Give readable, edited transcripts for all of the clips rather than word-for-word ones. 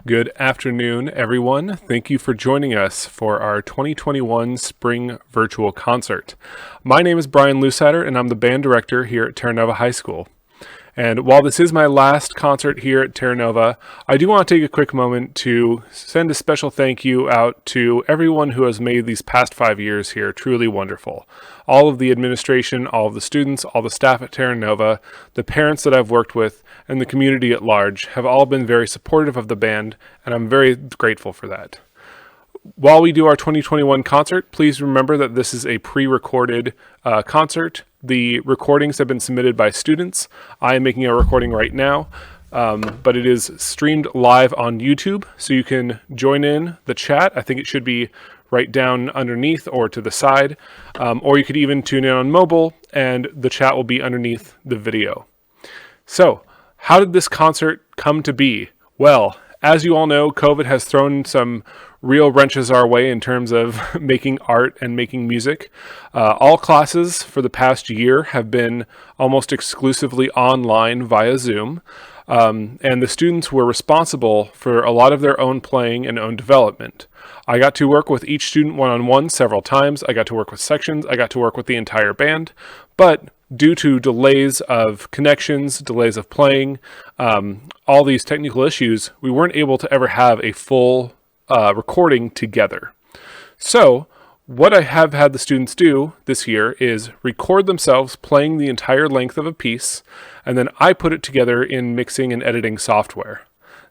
Good afternoon, everyone. Thank you for joining us for our 2021 Spring Virtual Concert. My name is Brian Lewsadder, and I'm the band director here at Terra Nova High School. And while this is my last concert here at Terra Nova, I do want to take a quick moment to send a special thank you out to everyone who has made these past 5 years here truly wonderful. All of the administration, all of the students, all the staff at Terra Nova, the parents that I've worked with, and the community at large have all been very supportive of the band, and I'm very grateful for that. While we do our 2021 concert, please remember that this is a pre-recorded concert. The recordings have been submitted by students. I am making a recording right now, but it is streamed live on YouTube, so you can join in the chat. I think it should be right down underneath or to the side, or you could even tune in on mobile, and the chat will be underneath the video. So, how did this concert come to be? Well, as you all know, COVID has thrown some real wrenches our way in terms of making art and making music. All classes for the past year have been almost exclusively online via Zoom, and the students were responsible for a lot of their own playing and own development. I got to work with each student one-on-one several times. I got to work with sections. I got to work with the entire band, but due to delays of connections, delays of playing, all these technical issues, we weren't able to ever have a full recording together. So what I have had the students do this year is record themselves playing the entire length of a piece, and then I put it together in mixing and editing software.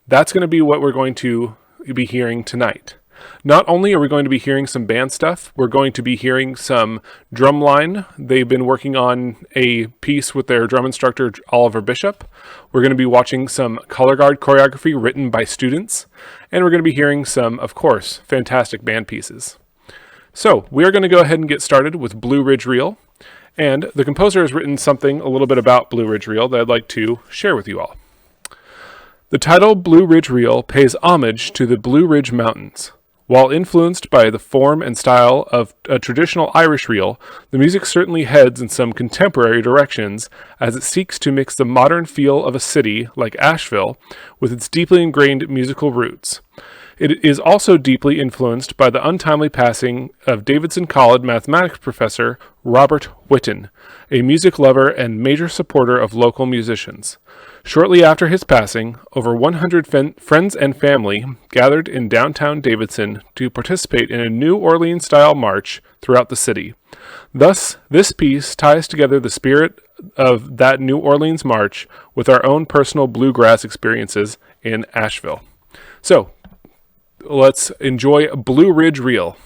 That's going to be what we're going to be hearing tonight. Not only are we going to be hearing some band stuff, we're going to be hearing some drumline. They've been working on a piece with their drum instructor, Oliver Bishop. We're going to be watching some color guard choreography written by students. And we're going to be hearing some, of course, fantastic band pieces. So we are going to go ahead and get started with Blue Ridge Reel. And the composer has written something a little bit about Blue Ridge Reel that I'd like to share with you all. The title Blue Ridge Reel pays homage to the Blue Ridge Mountains. While influenced by the form and style of a traditional Irish reel, the music certainly heads in some contemporary directions as it seeks to mix the modern feel of a city like Asheville with its deeply ingrained musical roots. It is also deeply influenced by the untimely passing of Davidson College mathematics professor Robert Brittin, a music lover and major supporter of local musicians. Shortly after his passing, over 100 friends and family gathered in downtown Davidson to participate in a New Orleans-style march throughout the city. Thus, this piece ties together the spirit of that New Orleans march with our own personal bluegrass experiences in Asheville. So, let's enjoy Blue Ridge Reel.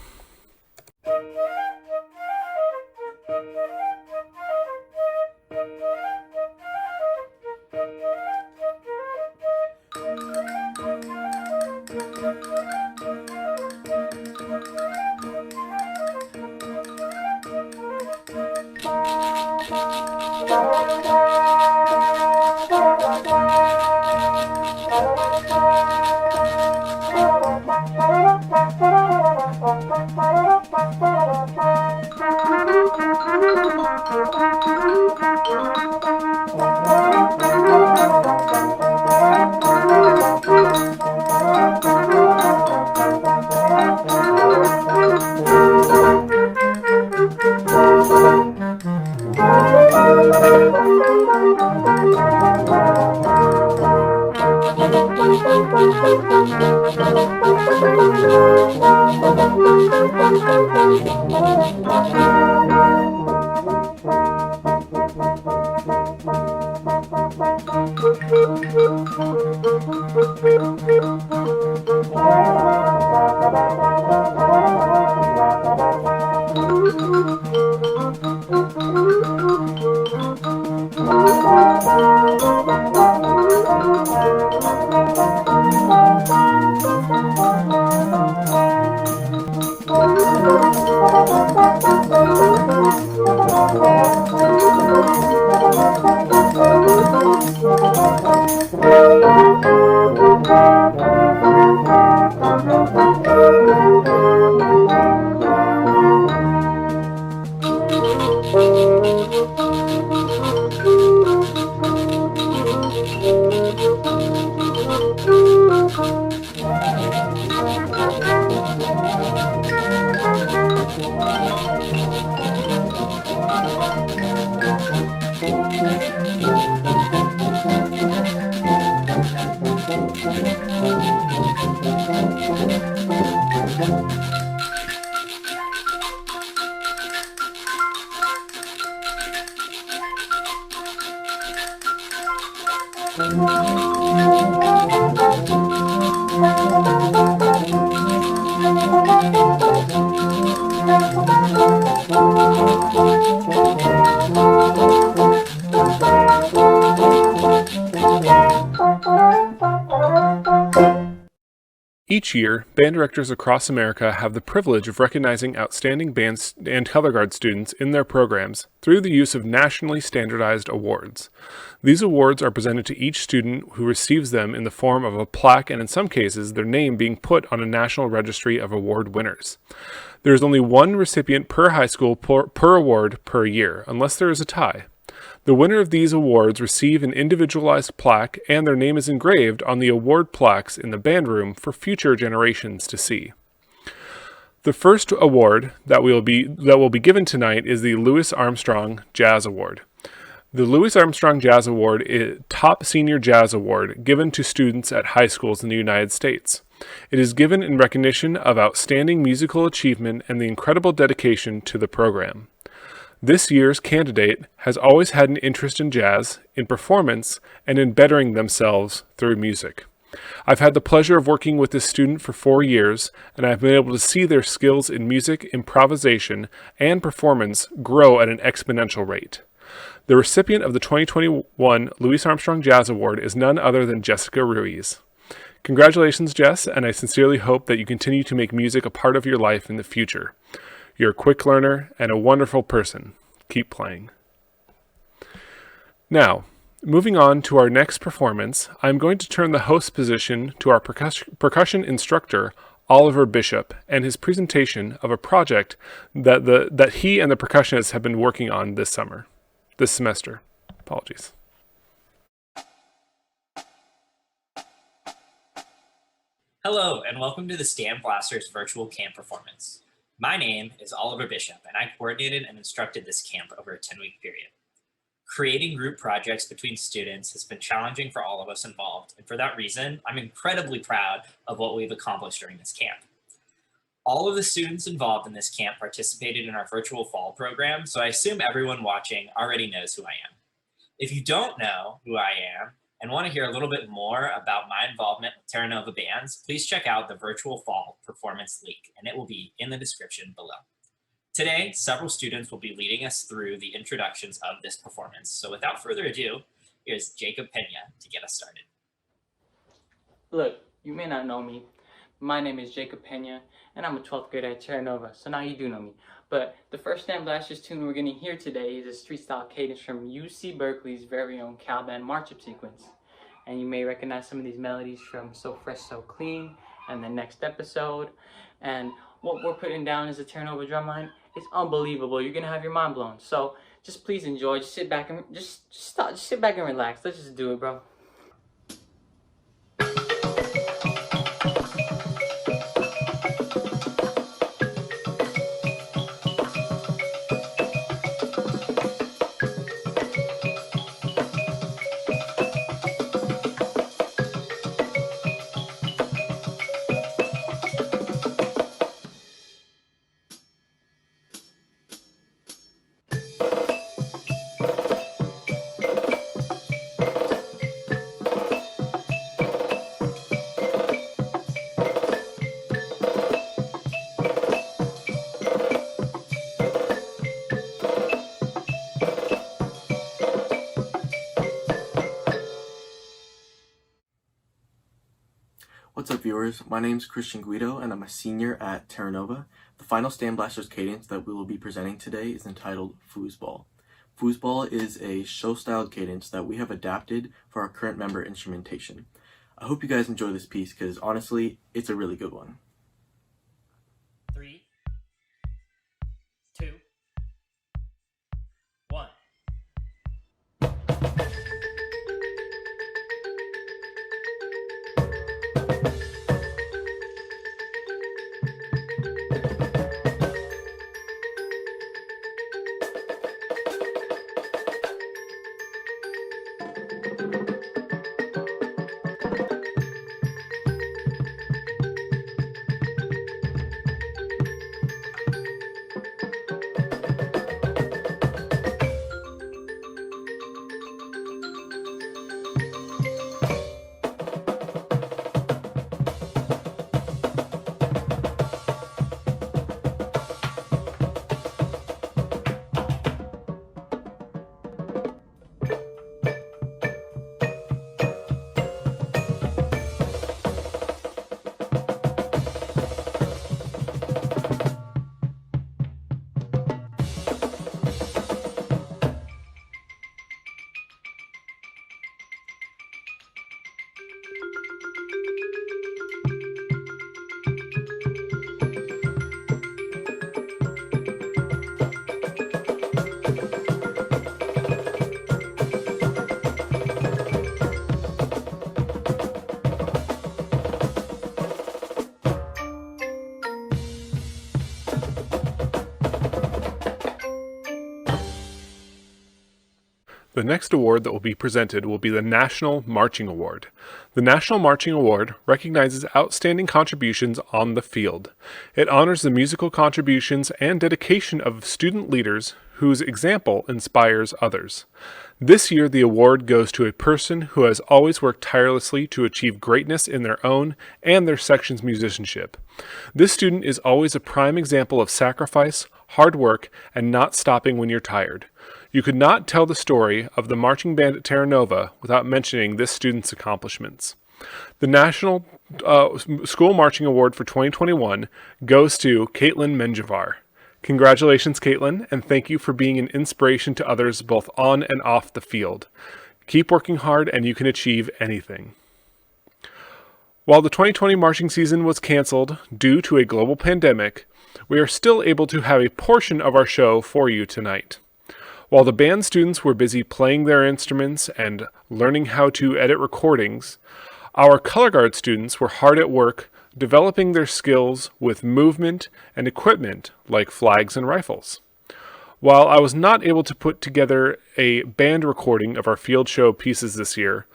Each year, band directors across America have the privilege of recognizing outstanding band and color guard students in their programs through the use of nationally standardized awards. These awards are presented to each student who receives them in the form of a plaque and in some cases their name being put on a national registry of award winners. There is only one recipient per high school per award per year, unless there is a tie. The winner of these awards receive an individualized plaque and their name is engraved on the award plaques in the band room for future generations to see. The first award that will be given tonight is the Louis Armstrong Jazz Award. The Louis Armstrong Jazz Award is top senior jazz award given to students at high schools in the United States. It is given in recognition of outstanding musical achievement and the incredible dedication to the program. This year's candidate has always had an interest in jazz, in performance, and in bettering themselves through music. I've had the pleasure of working with this student for 4 years, and I've been able to see their skills in music, improvisation, and performance grow at an exponential rate. The recipient of the 2021 Louis Armstrong Jazz Award is none other than Jessica Ruiz. Congratulations, Jess, and I sincerely hope that you continue to make music a part of your life in the future. You're a quick learner and a wonderful person. Keep playing. Now, moving on to our next performance, I'm going to turn the host position to our percussion instructor, Oliver Bishop, and his presentation of a project that he and the percussionists have been working on this semester. Apologies. Hello, and welcome to the Stand Blasters virtual camp performance. My name is Oliver Bishop, and I coordinated and instructed this camp over a 10-week period. Creating group projects between students has been challenging for all of us involved, and for that reason, I'm incredibly proud of what we've accomplished during this camp. All of the students involved in this camp participated in our virtual fall program, so I assume everyone watching already knows who I am. If you don't know who I am, and want to hear a little bit more about my involvement with Terra Nova bands, please check out the virtual fall performance link, and it will be in the description below. Today, several students will be leading us through the introductions of this performance. So without further ado, here's Jacob Pena to get us started. Look, you may not know me. My name is Jacob Pena, and I'm a 12th grader at Terra Nova, so now you do know me. But the first Stand Blasters tune we're going to hear today is a street-style cadence from UC Berkeley's very own Cal Band march-up sequence. And you may recognize some of these melodies from So Fresh, So Clean and the next episode. And what we're putting down as a Terra Nova drumline is unbelievable. You're going to have your mind blown. So just please enjoy. Just sit back and just sit back and relax. Let's just do it, bro. What's up, viewers? My name's Christian Guido, and I'm a senior at Terra Nova. The final Stand Blasters cadence that we will be presenting today is entitled Foosball. Foosball is a show-styled cadence that we have adapted for our current member instrumentation. I hope you guys enjoy this piece because, honestly, it's a really good one. 3, 2, 1. The next award that will be presented will be the National Marching Award. The National Marching Award recognizes outstanding contributions on the field. It honors the musical contributions and dedication of student leaders whose example inspires others. This year, the award goes to a person who has always worked tirelessly to achieve greatness in their own and their section's musicianship. This student is always a prime example of sacrifice, hard work, and not stopping when you're tired. You could not tell the story of the marching band at Terra Nova without mentioning this student's accomplishments. The National School Marching Award for 2021 goes to Caitlin Menjivar. Congratulations, Caitlin, and thank you for being an inspiration to others both on and off the field. Keep working hard and you can achieve anything. While the 2020 marching season was canceled due to a global pandemic, we are still able to have a portion of our show for you tonight. While the band students were busy playing their instruments and learning how to edit recordings, our color guard students were hard at work developing their skills with movement and equipment like flags and rifles. While I was not able to put together a band recording of our field show pieces this year,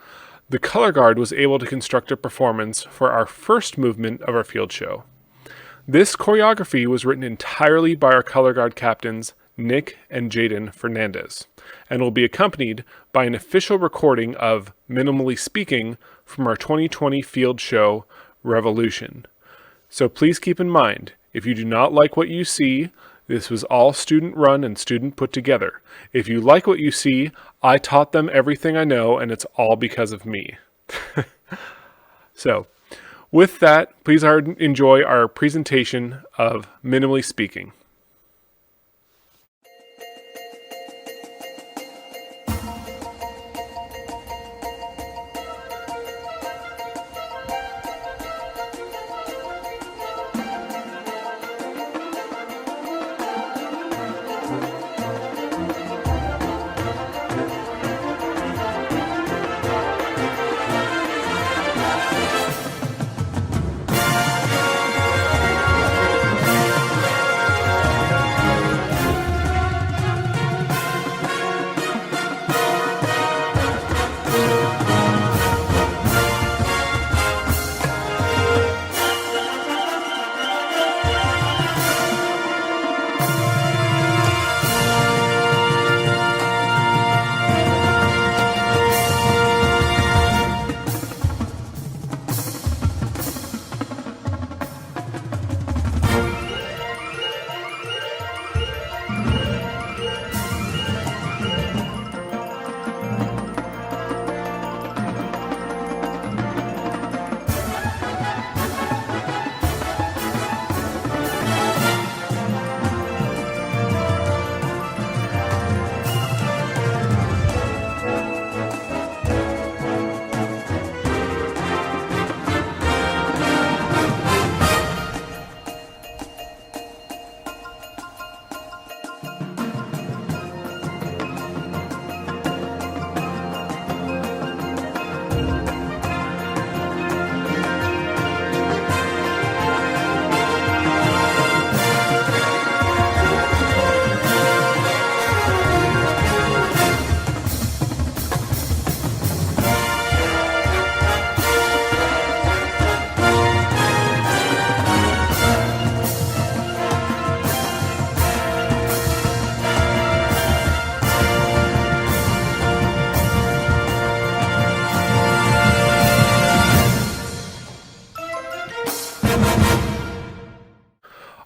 the color guard was able to construct a performance for our first movement of our field show. This choreography was written entirely by our color guard captains, Nick and Jaden Fernandez, and will be accompanied by an official recording of Minimally Speaking from our 2020 field show, Revolution. So please keep in mind, if you do not like what you see, this was all student run and student put together. If you like what you see, I taught them everything I know, and it's all because of me. So, with that, please enjoy our presentation of Minimally Speaking.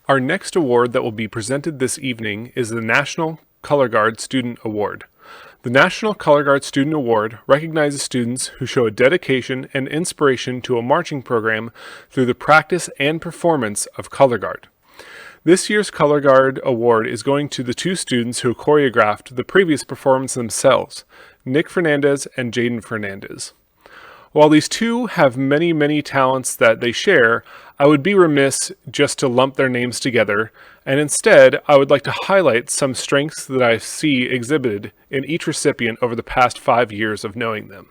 Our next award that will be presented this evening is the National Color Guard Student Award. The National Color Guard Student Award recognizes students who show a dedication and inspiration to a marching program through the practice and performance of color guard. This year's Color Guard Award is going to the two students who choreographed the previous performance themselves, Nick Fernandez and Jaden Fernandez. While these two have many, many talents that they share, I would be remiss just to lump their names together, and instead I would like to highlight some strengths that I see exhibited in each recipient over the past 5 years of knowing them.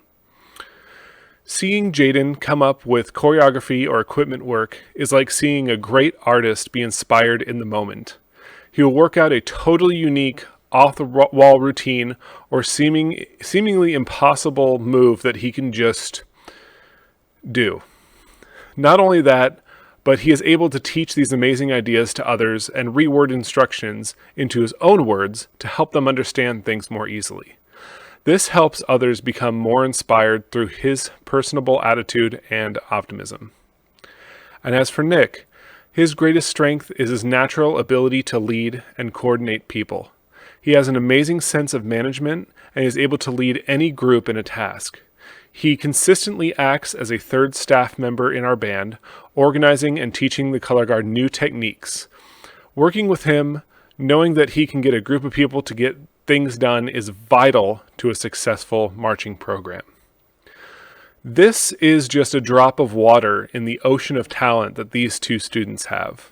Seeing Jaden come up with choreography or equipment work is like seeing a great artist be inspired in the moment. He will work out a totally unique off-the-wall routine or seemingly impossible move that he can just do. Not only that, but he is able to teach these amazing ideas to others and reword instructions into his own words to help them understand things more easily. This helps others become more inspired through his personable attitude and optimism. And as for Nick, his greatest strength is his natural ability to lead and coordinate people. He has an amazing sense of management and is able to lead any group in a task. He consistently acts as a third staff member in our band, organizing and teaching the color guard new techniques. Working with him, knowing that he can get a group of people to get things done is vital to a successful marching program. This is just a drop of water in the ocean of talent that these two students have.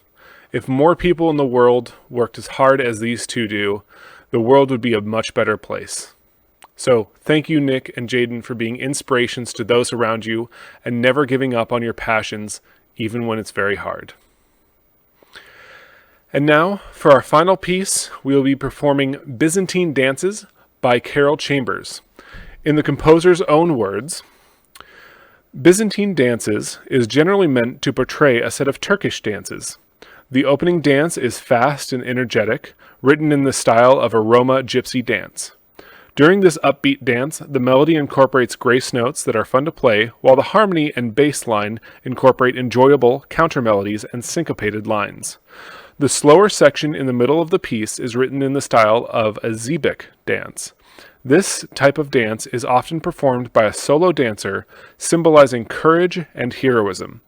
If more people in the world worked as hard as these two do, the world would be a much better place. So thank you, Nick and Jaden, for being inspirations to those around you and never giving up on your passions, even when it's very hard. And now, for our final piece, we will be performing Byzantine Dances by Carol Chambers. In the composer's own words, Byzantine dances is generally meant to portray a set of Turkish dances. The opening dance is fast and energetic, written in the style of a Roma gypsy dance. During this upbeat dance, the melody incorporates grace notes that are fun to play, while the harmony and bass line incorporate enjoyable counter melodies and syncopated lines. The slower section in the middle of the piece is written in the style of a Zebek dance. This type of dance is often performed by a solo dancer, symbolizing courage and heroism.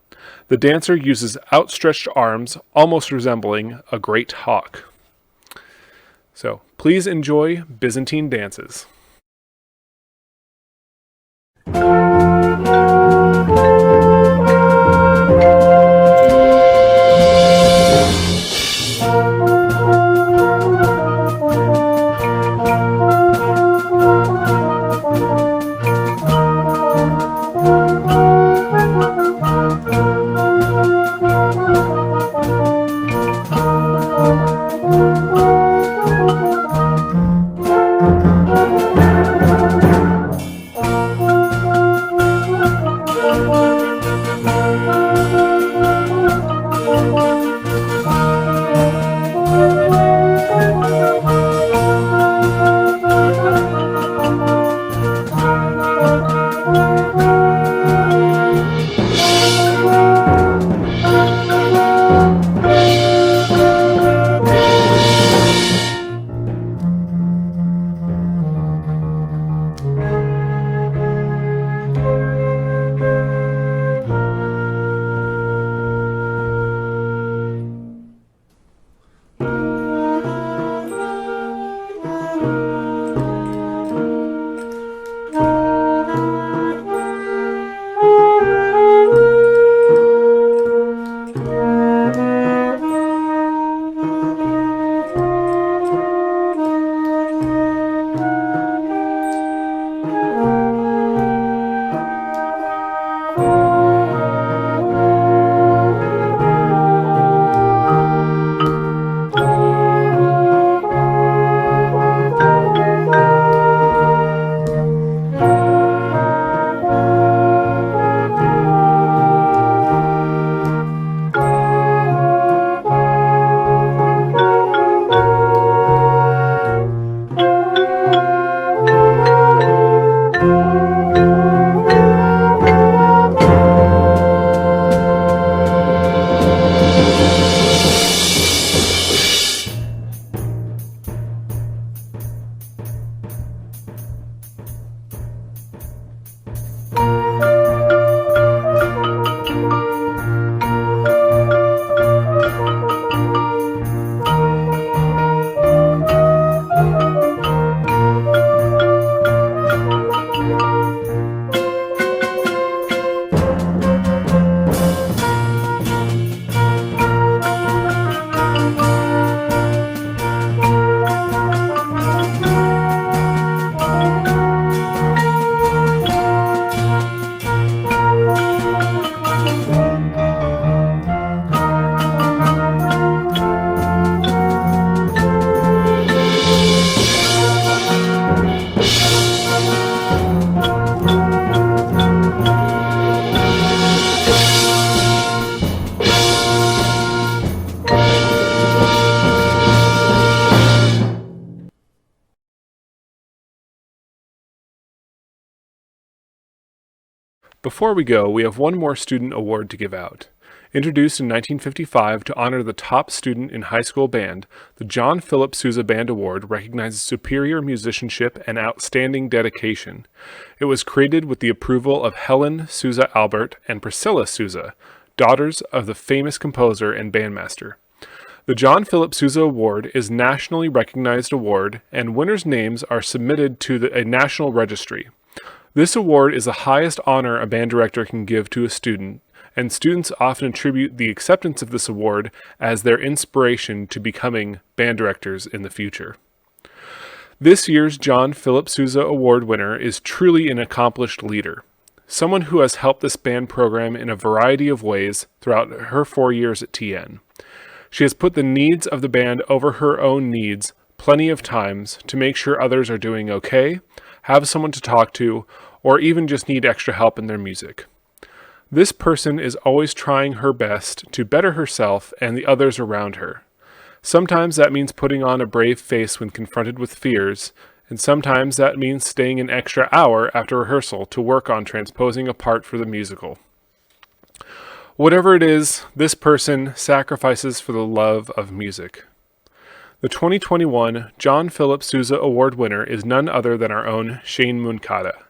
The dancer uses outstretched arms, almost resembling a great hawk. So, please enjoy Byzantine Dances. Before we go, we have one more student award to give out. Introduced in 1955 to honor the top student in high school band, the John Philip Sousa Band Award recognizes superior musicianship and outstanding dedication. It was created with the approval of Helen Sousa Albert and Priscilla Sousa, daughters of the famous composer and bandmaster. The John Philip Sousa Award is a nationally recognized award, and winners' names are submitted to a national registry. This award is the highest honor a band director can give to a student, and students often attribute the acceptance of this award as their inspiration to becoming band directors in the future. This year's John Philip Sousa Award winner is truly an accomplished leader, someone who has helped this band program in a variety of ways throughout her 4 years at TN. She has put the needs of the band over her own needs plenty of times to make sure others are doing okay, have someone to talk to, or even just need extra help in their music. This person is always trying her best to better herself and the others around her. Sometimes that means putting on a brave face when confronted with fears, and sometimes that means staying an extra hour after rehearsal to work on transposing a part for the musical. Whatever it is, this person sacrifices for the love of music. The 2021 John Philip Sousa Award winner is none other than our own Shane Munkata.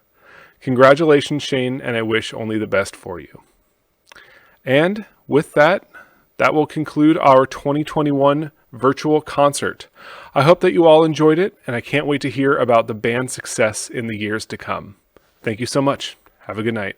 Congratulations, Shane, and I wish only the best for you. And with that will conclude our 2021 virtual concert. I hope that you all enjoyed it, and I can't wait to hear about the band's success in the years to come. Thank you so much. Have a good night.